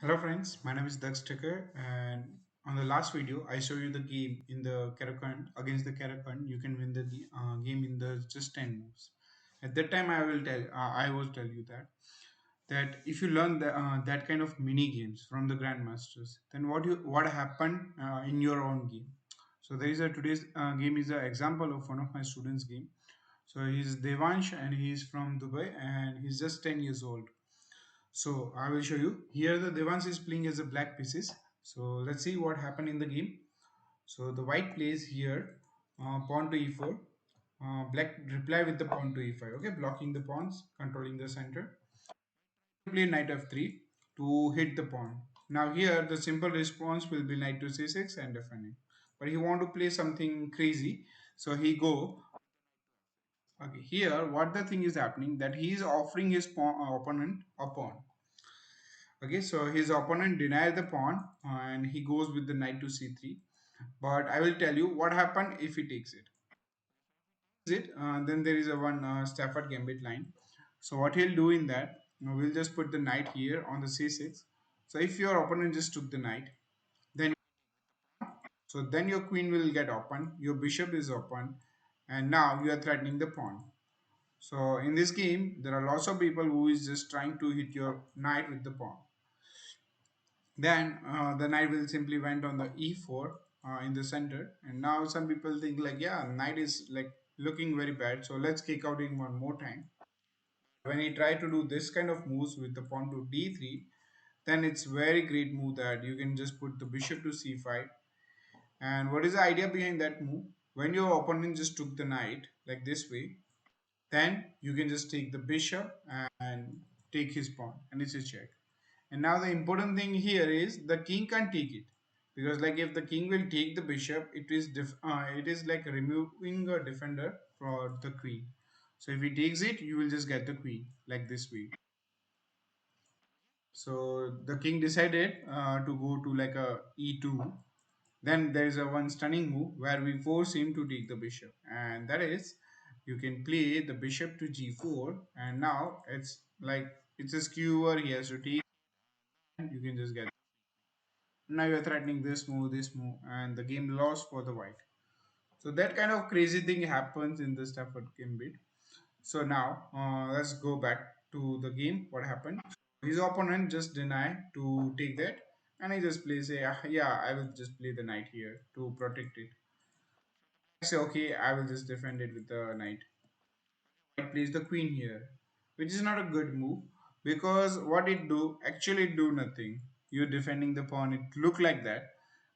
Hello friends, my name is Dax and on the last video I showed you the game in the Karakhan against the Karakhan. You can win the game in the just 10 moves. At that time I will tell you that if you learn that kind of mini games from the grandmasters, then what happened in your own game. So there is a today's game is an example of one of my students' game. So he's Devansh and he's from Dubai and he's just 10 years old. So I will show you. Here the Devans is playing as a black pieces. So let's see what happened in the game. So the white plays here pawn to e4. Black reply with the pawn to e5. Okay, blocking the pawns, controlling the center. Play knight f3 to hit the pawn. Now here the simple response will be knight to c6 and defending. But he want to play something crazy, so he go. Okay, here what the thing is happening that he is offering his opponent a pawn. Okay, so his opponent denied the pawn and he goes with the knight to c3. But I will tell you what happened if he takes it. Then there is a one Stafford Gambit line. So what he'll do in that, we'll just put the knight here on the c6. So if your opponent just took the knight, then then your queen will get open, your bishop is open, and now you are threatening the pawn. So in this game, there are lots of people who is just trying to hit your knight with the pawn. Then the knight will simply went on the e4 in the center, and now some people think like, yeah, knight is like looking very bad, so let's kick out in one more time. When he try to do this kind of moves with the pawn to d3, then it's very great move that you can just put the bishop to c5. And what is the idea behind that move? When your opponent just took the knight like this way, then you can just take the bishop and take his pawn, and it's a check. And now the important thing here is the king can't take it, because like if the king will take the bishop, it is like removing a defender for the queen. So if he takes it, you will just get the queen like this way. So the king decided to go to like a e2. Then there is a one stunning move where we force him to take the bishop, and that is you can play the bishop to g4, and now it's like it's a skewer. He has to take, and you can just get. Now you're threatening this move, and the game lost for the white. So that kind of crazy thing happens in the Stafford game bit. So now let's go back to the game. What happened? His opponent just denied to take that, and he just plays a yeah. I will just play the knight here to protect it. I say okay. I will just defend it with the knight. White plays the queen here, which is not a good move because what it do actually do nothing. You're defending the pawn. It look like that,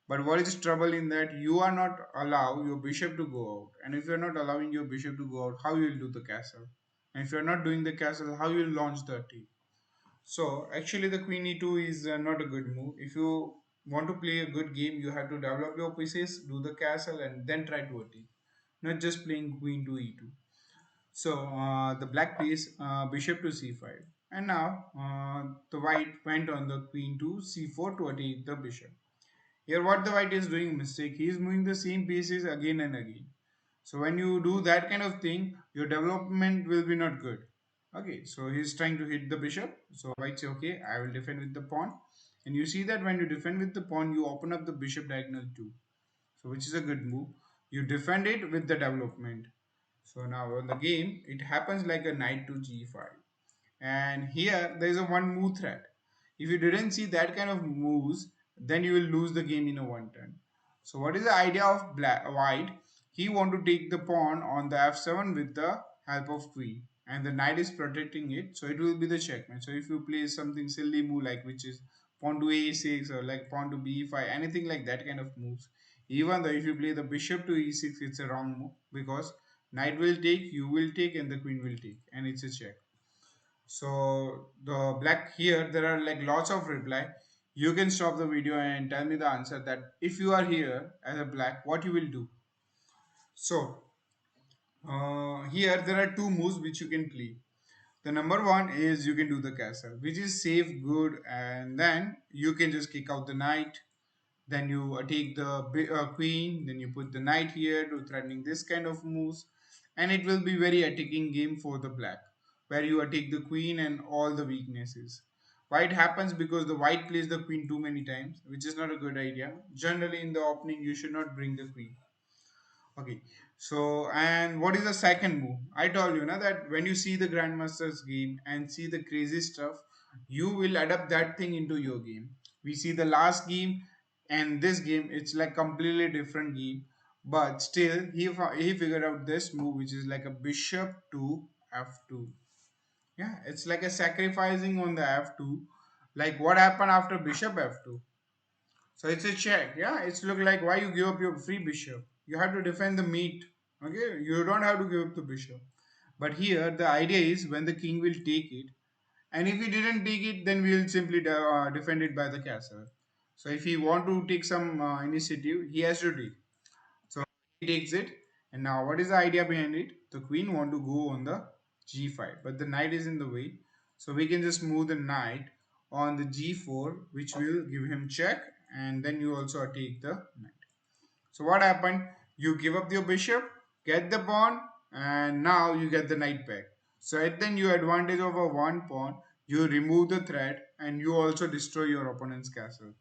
but what is trouble in that you are not allow your bishop to go out, and if you're not allowing your bishop to go out, how you will do the castle? And if you're not doing the castle, how you will launch the t? So actually, the queen e2 is not a good move. If you want to play a good game, you have to develop your pieces, do the castle, and then try to a t. Not just playing queen to e2. So the black plays bishop to c5, and now the white went on the queen to c4 to attack the bishop. Here, what the white is doing mistake, he is moving the same pieces again and again. So when you do that kind of thing, your development will be not good. Okay, so he's trying to hit the bishop. So white say, okay, I will defend with the pawn. And you see that when you defend with the pawn, you open up the bishop diagonal too. So which is a good move. You defend it with the development. So now on the game, it happens like a knight to g5. And here there is a one move threat. If you didn't see that kind of moves, then you will lose the game in a one turn. So what is the idea of white? He want to take the pawn on the f7 with the help of queen, and the knight is protecting it, so it will be the checkmate. So if you play something silly move like which is pawn to a6 or like pawn to b5, anything like that kind of moves, even though if you play the bishop to e6, it's a wrong move because knight will take, you will take, and the queen will take, and it's a check. So the black here, there are like lots of reply. You can stop the video and tell me the answer that if you are here as a black, what you will do. So here there are two moves which you can play. The number one is you can do the castle, which is safe, good, and then you can just kick out the knight. Then you take the queen. Then you put the knight here to threatening this kind of moves, and it will be very attacking game for the black, where you attack the queen and all the weaknesses. Why it happens? Because the white plays the queen too many times, which is not a good idea. Generally, in the opening, you should not bring the queen. Okay, so and what is the second move? I told you now that when you see the Grandmaster's game and see the crazy stuff, you will adapt that thing into your game. We see the last game and this game, it's like completely different game, but still he figured out this move, which is like a bishop to f2. Yeah, it's like a sacrificing on the f2. Like what happened after bishop f2? So it's a check. Yeah, it's look like why you give up your free bishop. You have to defend the meat. Okay, you don't have to give up the bishop. But here the idea is when the king will take it, and if he didn't take it, then we'll simply defend it by the castle. So if he want to take some initiative, he has to take. So he takes it, and now what is the idea behind it? The queen want to go on the g5, but the knight is in the way, so we can just move the knight on the g4, which will give him check, and then you also take the knight. So what happened? You give up your bishop, get the pawn, and now you get the knight back. So at then you advantage over one pawn, you remove the threat, and you also destroy your opponent's castle.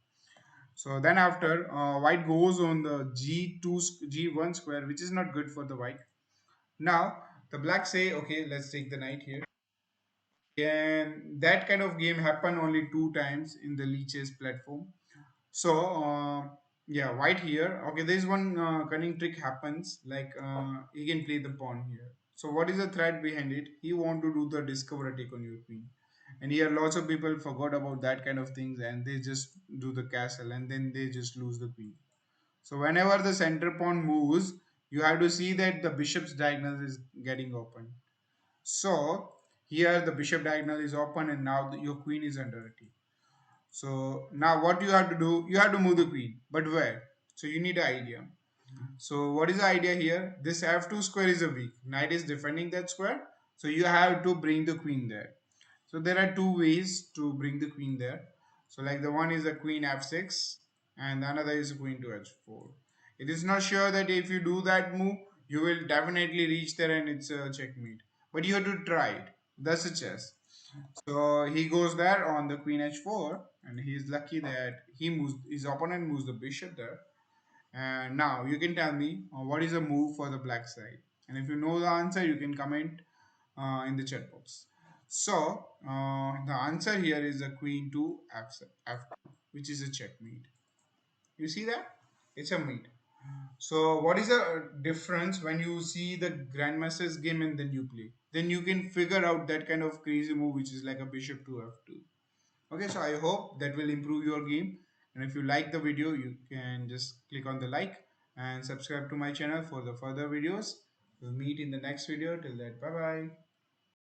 So then after white goes on the g2 g1 square, which is not good for the white. Now the black say, okay, let's take the knight here. And that kind of game happen only two times in the Leeches platform. So yeah, white here. Okay, there is one cunning trick happens. Like he can play the pawn here. So what is the threat behind it? He want to do the discover attack on your queen. And here lots of people forgot about that kind of things and they just do the castle and then they just lose the queen. So whenever the center pawn moves, you have to see that the bishop's diagonal is getting open. So here the bishop diagonal is open and now your queen is under attack. So now what you have to do, you have to move the queen, but where? So you need an idea. So what is the idea here? This f2 square is a weak. Knight is defending that square. So you have to bring the queen there. So there are two ways to bring the queen there. So like the one is the queen f6 and the another is queen to h4. It is not sure that if you do that move, you will definitely reach there and it's a checkmate. But you have to try it. That's a chess. So he goes there on the queen h4 and he is lucky that he moves his opponent moves the bishop there. And now you can tell me what is the move for the black side. And if you know the answer, you can comment in the chat box. So the answer here is the queen to f2, which is a checkmate. You see that? It's a mate. So what is the difference when you see the grandmaster's game and then you play? Then you can figure out that kind of crazy move, which is like a bishop to f2. Okay, so I hope that will improve your game. And if you like the video, you can just click on the like and subscribe to my channel for the further videos. We'll meet in the next video. Till that, bye bye.